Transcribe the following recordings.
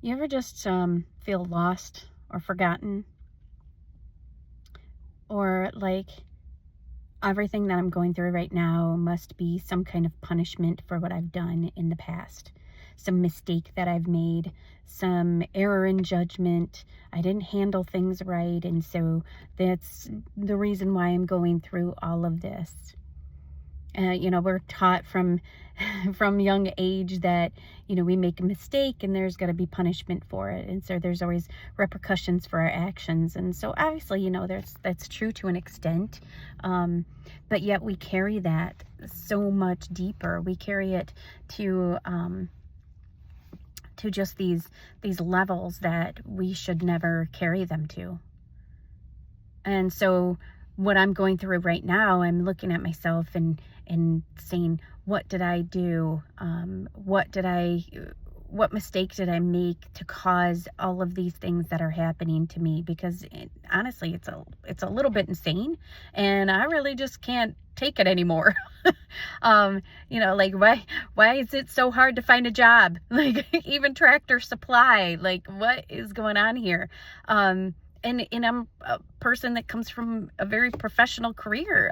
You ever just feel lost or forgotten, or like everything that I'm going through right now must be some kind of punishment for what I've done in the past? Some mistake that I've made, some error in judgment. I didn't handle things right, and so that's the reason why I'm going through all of this. We're taught from from young age that, we make a mistake and there's got to be punishment for it. And so there's always repercussions for our actions. And so obviously, that's true to an extent. But yet we carry that so much deeper. We carry it to just these levels that we should never carry them to. And so what I'm going through right now, I'm looking at myself and saying, what did I do? What mistake did I make to cause all of these things that are happening to me? Because honestly, it's a little bit insane, and I really just can't take it anymore. Like, why is it so hard to find a job? Like, even Tractor Supply, like, what is going on here? And I'm a person that comes from a very professional career.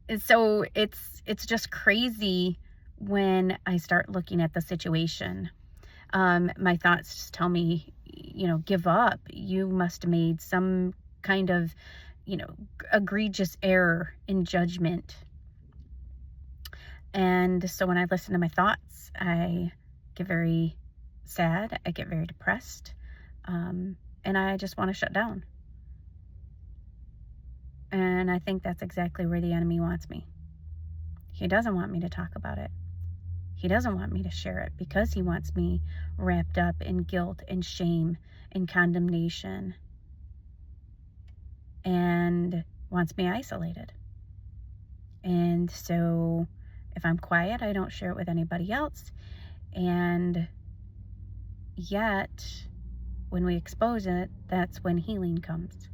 And so it's just crazy when I start looking at the situation. My thoughts just tell me, give up. You must have made some kind of, egregious error in judgment. And so when I listen to my thoughts, I get very sad. I get very depressed. And I just want to shut down. And I think that's exactly where the enemy wants me. He doesn't want me to talk about it. He doesn't want me to share it because he wants me wrapped up in guilt and shame and condemnation, and wants me isolated. And so if I'm quiet, I don't share it with anybody else. And yet, when we expose it, that's when healing comes.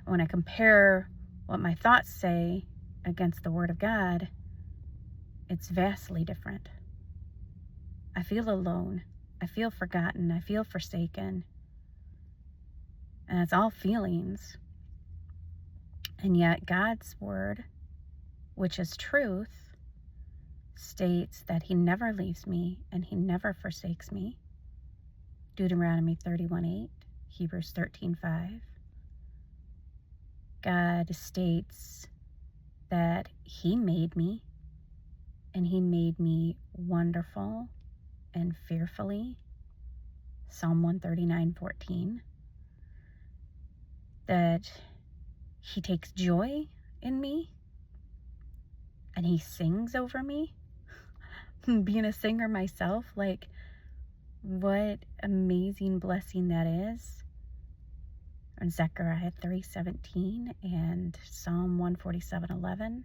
When I compare what my thoughts say against the Word of God, it's vastly different. I feel alone. I feel forgotten. I feel forsaken. And it's all feelings. And yet God's Word, which is truth, states that he never leaves me and he never forsakes me. Deuteronomy 31:8, Hebrews 13:5. God states that he made me, and he made me wonderful and fearfully. Psalm 139:14. That he takes joy in me, and he sings over me. Being a singer myself, like, what amazing blessing that is. And Zechariah 3:17 and Psalm 147:11.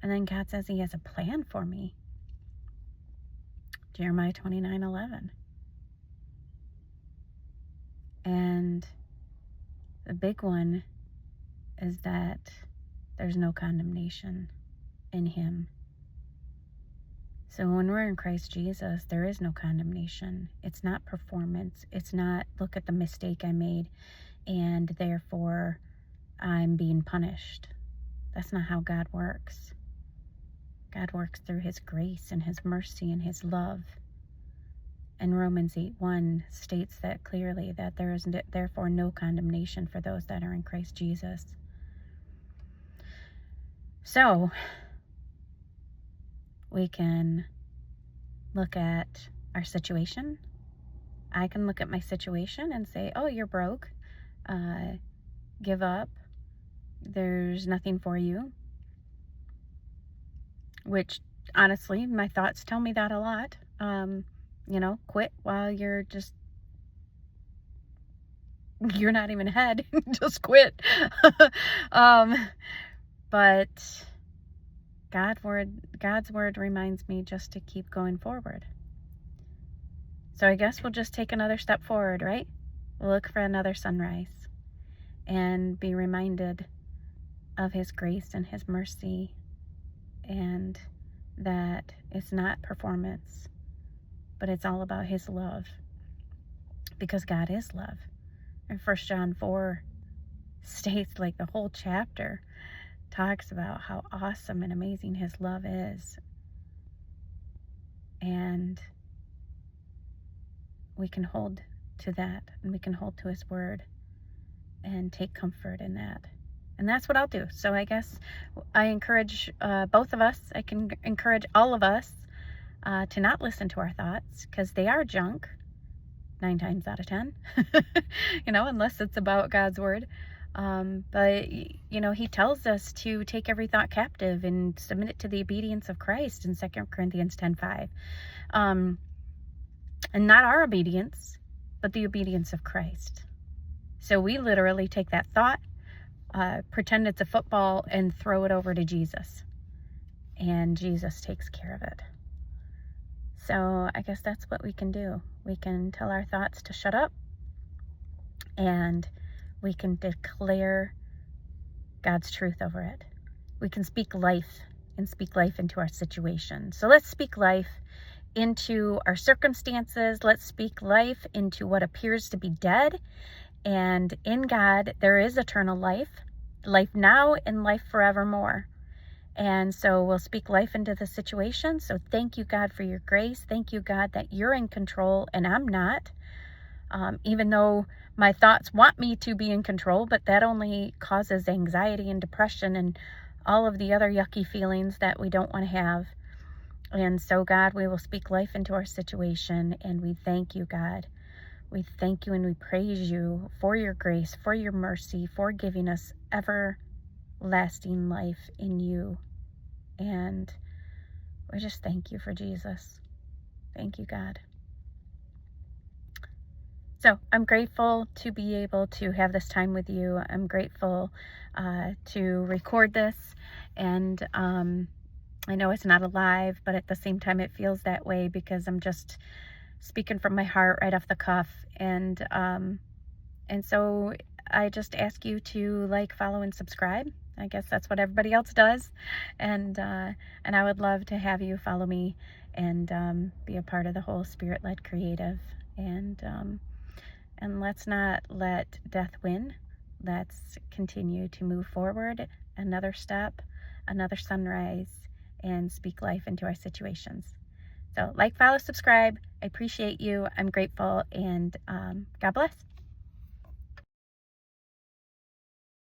And then God says he has a plan for me. Jeremiah 29:11. And the big one is that there's no condemnation in him. So when we're in Christ Jesus, there is no condemnation. It's not performance. It's not, look at the mistake I made and therefore I'm being punished. That's not how God works. God works through his grace and his mercy and his love. And Romans 8:1 states that clearly, that there is therefore no condemnation for those that are in Christ Jesus. So we can look at our situation. I can look at my situation and say, oh, you're broke. Give up. There's nothing for you. Which, honestly, my thoughts tell me that a lot. Quit while you're not even ahead. Just quit. But God's word reminds me just to keep going forward. So I guess we'll just take another step forward, right? We'll look for another sunrise and be reminded of his grace and his mercy, and that it's not performance, but it's all about his love, because God is love. And 1 John 4 states, like, the whole chapter talks about how awesome and amazing his love is. And we can hold to that, and we can hold to his word and take comfort in that. And that's what I'll do. So I guess I encourage both of us. I can encourage all of us to not listen to our thoughts, because they are junk 9 times out of 10, unless it's about God's word. But he tells us to take every thought captive and submit it to the obedience of Christ in 2 Corinthians 10:5. And not our obedience, but the obedience of Christ. So we literally take that thought, pretend it's a football, and throw it over to Jesus. And Jesus takes care of it. So I guess that's what we can do. We can tell our thoughts to shut up, and we can declare God's truth over it. We can speak life and speak life into our situation. So let's speak life into our circumstances. Let's speak life into what appears to be dead. And in God, there is eternal life now and life forevermore. And so we'll speak life into the situation. So thank you, God, for your grace. Thank you, God, that you're in control and I'm not. Even though my thoughts want me to be in control, but that only causes anxiety and depression and all of the other yucky feelings that we don't want to have. And so, God, we will speak life into our situation, and we thank you, God. We thank you and we praise you for your grace, for your mercy, for giving us everlasting life in you. And we just thank you for Jesus. Thank you, God. So I'm grateful to be able to have this time with you. I'm grateful to record this. And I know it's not alive, but at the same time it feels that way because I'm just speaking from my heart right off the cuff. And so I just ask you to like, follow, and subscribe. I guess that's what everybody else does. And I would love to have you follow me and be a part of the whole Spirit-led Creative. And let's not let death win. Let's continue to move forward, another step, another sunrise, and speak life into our situations. So like, follow, subscribe. I appreciate you. I'm grateful, and God bless.